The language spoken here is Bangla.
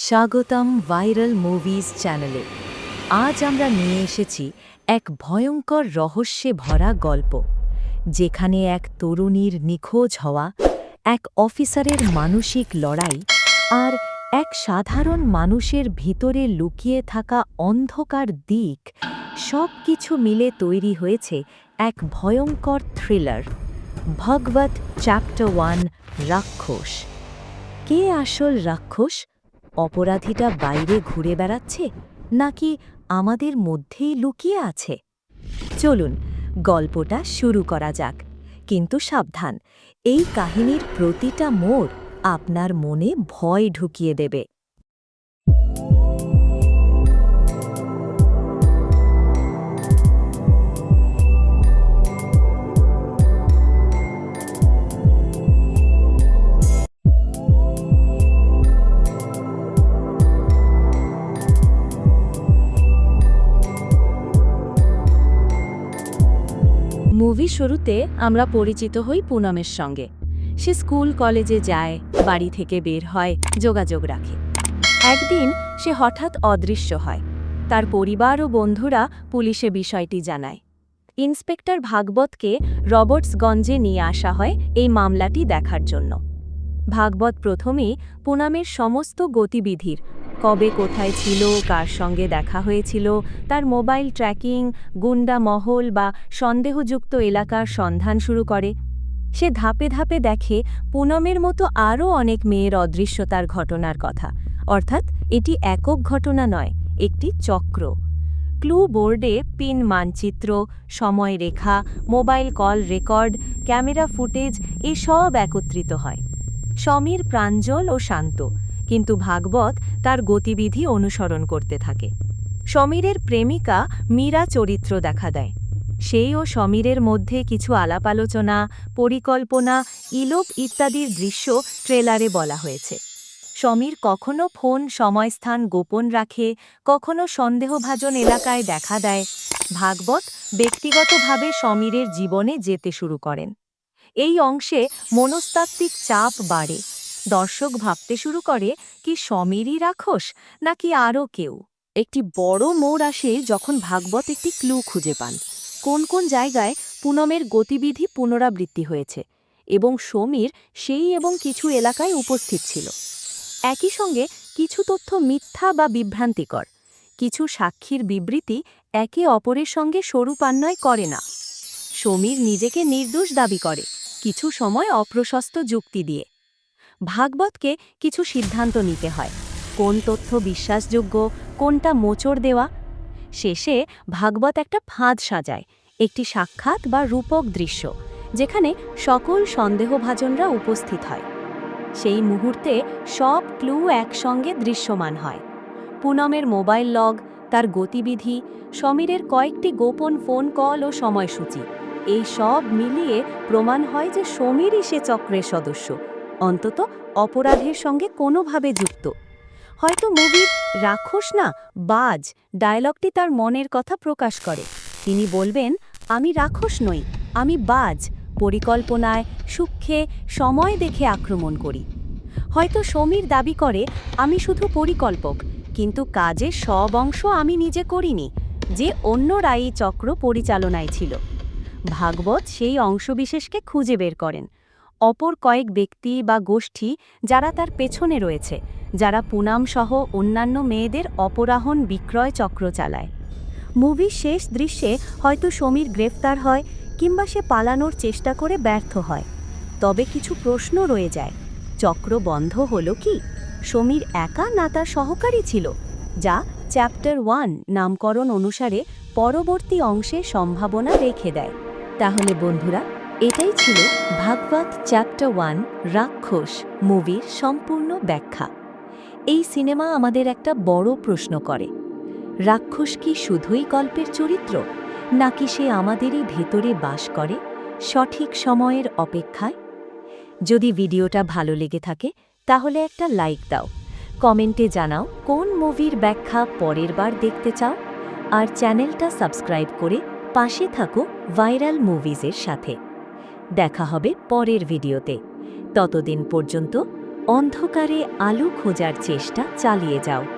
স্বাগতম ভাইরাল মুভিজ চ্যানেলে। আজ আমরা নিয়ে এসেছি এক ভয়ঙ্কর রহস্যে ভরা গল্প, যেখানে এক তরুণীর নিখোঁজ হওয়া, এক অফিসারের মানসিক লড়াই আর এক সাধারণ মানুষের ভিতরে লুকিয়ে থাকা অন্ধকার দিক সব কিছু মিলে তৈরি হয়েছে এক ভয়ঙ্কর থ্রিলার, ভগবত চ্যাপ্টার 1 রাক্ষস। কে আসল রাক্ষস? অপরাধীটা বাইরে ঘুরে বেড়াচ্ছে নাকি আমাদের মধ্যেই লুকিয়ে আছে? চলুন গল্পটা শুরু করা যাক, কিন্তু সাবধান, এই কাহিনীর প্রতিটা মোড় আপনার মনে ভয় ঢুকিয়ে দেবে। মুভি শুরুতে আমরা পরিচিত হই পুনমের সঙ্গে। সে স্কুল কলেজে যায়, বাড়ি থেকে বের হয়, যোগাযোগ রাখে। একদিন সে হঠাৎ অদৃশ্য হয়। তার পরিবার ও বন্ধুরা পুলিশে বিষয়টি জানায়। ইন্সপেক্টর ভাগবতকে রবার্টসগঞ্জে নিয়ে আসা হয় এই মামলাটি দেখার জন্য। ভাগবত প্রথমেই পুনমের সমস্ত গতিবিধির, কবে কোথায় ছিল, কার সঙ্গে দেখা হয়েছিল, তার মোবাইল ট্র্যাকিং, গুন্ডা মহল বা সন্দেহযুক্ত এলাকার সন্ধান শুরু করে। সে ধাপে ধাপে দেখে পুনমের মতো আরও অনেক মেয়ের অদৃশ্যতার ঘটনার কথা, অর্থাৎ এটি একক ঘটনা নয়, একটি চক্র। ক্লু বোর্ডে পিন মানচিত্র, সময়রেখা, mobile call record, camera footage এসব একত্রিত হয়। সমীর প্রাঞ্জল ও শান্ত, কিন্তু ভাগবত তার গতিবিধি অনুসরণ করতে থাকে। সমীরের প্রেমিকা মীরা চরিত্র দেখা দেয়। সেই ও সমীরের মধ্যে কিছু আলাপ আলোচনা, পরিকল্পনা, ইলোপ ইত্যাদির দৃশ্য ট্রেলারে বলা হয়েছে। সমীর কখনো ফোন সময়স্থান গোপন রাখে, কখনো সন্দেহভাজন এলাকায় দেখা দেয়। ভাগবত ব্যক্তিগতভাবে সমীরের জীবনে যেতে শুরু করেন। এই অংশে মনস্তাত্ত্বিক চাপ বাড়ে। দর্শক ভাবতে শুরু করে, কি সমীরই রাক্ষস নাকি আরও কেউ? একটি বড় মোড় আসে যখন ভাগবত একটি ক্লু খুঁজে পান। কোন কোন জায়গায় পুনমের গতিবিধি পুনরাবৃত্তি হয়েছে এবং সমীর সেই এবং কিছু এলাকায় উপস্থিত ছিল। একই সঙ্গে কিছু তথ্য মিথ্যা বা বিভ্রান্তিকর, কিছু সাক্ষীর বিবৃতি একে অপরের সঙ্গে সরুপান্বয় করে না। সমীর নিজেকে নির্দোষ দাবি করে, কিছু সময় অপ্রশস্ত যুক্তি দিয়ে। ভাগবতকে কিছু সিদ্ধান্ত নিতে হয়, কোন তথ্য বিশ্বাসযোগ্য, কোনটা মোচড় দেওয়া। শেষে ভাগবত একটা ফাঁদ সাজায়, একটি সাক্ষাৎ বা রূপক দৃশ্য, যেখানে সকল সন্দেহভাজনরা উপস্থিত হয়। সেই মুহূর্তে সব ক্লু একসঙ্গে দৃশ্যমান হয়। পুনমের মোবাইল লগ, তার গতিবিধি, সমীরের কয়েকটি গোপন ফোন কল ও সময়সূচি, এই সব মিলিয়ে প্রমাণ হয় যে সমীরই সে চক্রের সদস্য, অন্তত অপরাধের সঙ্গে কোনোভাবে যুক্ত। হয়তো মুভির রাক্ষস না বাজ ডায়লগটি তার মনের কথা প্রকাশ করে। তিনি বলবেন, আমি রাক্ষস নই, আমি বাজ, পরিকল্পনায়, সূক্ষ্মে, সময় দেখে আক্রমণ করি। হয়তো সমীর দাবি করে, আমি শুধু পরিকল্পক, কিন্তু কাজের সব অংশ আমি নিজে করিনি, যে অন্যরা এই চক্র পরিচালনায় ছিল। ভাগবত সেই অংশবিশেষকে খুঁজে বের করেন, অপর কয়েক ব্যক্তি বা গোষ্ঠী যারা তার পেছনে রয়েছে, যারা পুনম সহ অন্যান্য মেয়েদের অপহরণ বিক্রয় চক্র চালায়। মুভির শেষ দৃশ্যে হয়তো সমীর গ্রেফতার হয়, কিংবা সে পালানোর চেষ্টা করে ব্যর্থ হয়। তবে কিছু প্রশ্ন রয়ে যায়। চক্র বন্ধ হলো কি? সমীর একা না তার সহকারী ছিল? যা চ্যাপ্টার 1 নামকরণ অনুসারে পরবর্তী অংশে সম্ভাবনা রেখে দেয়। তাহলে বন্ধুরা, এটাই ছিল ভাগবত চ্যাপ্টার 1 রাক্ষস মুভির সম্পূর্ণ ব্যাখ্যা। এই সিনেমা আমাদের একটা বড় প্রশ্ন করে, রাক্ষস কি শুধুই গল্পের চরিত্র, নাকি সে আমাদেরই ভেতরে বাস করে, সঠিক সময়ের অপেক্ষায়? যদি ভিডিওটা ভালো লেগে থাকে তাহলে একটা লাইক দাও, কমেন্টে জানাও কোন মুভির ব্যাখ্যা পরের বার দেখতে চাও, আর চ্যানেলটা সাবস্ক্রাইব করে পাশে থাকো ভাইরাল মুভিজের সাথে। দেখা হবে পরের ভিডিওতে। ততদিন পর্যন্ত অন্ধকারে আলো খোঁজার চেষ্টা চালিয়ে যাও।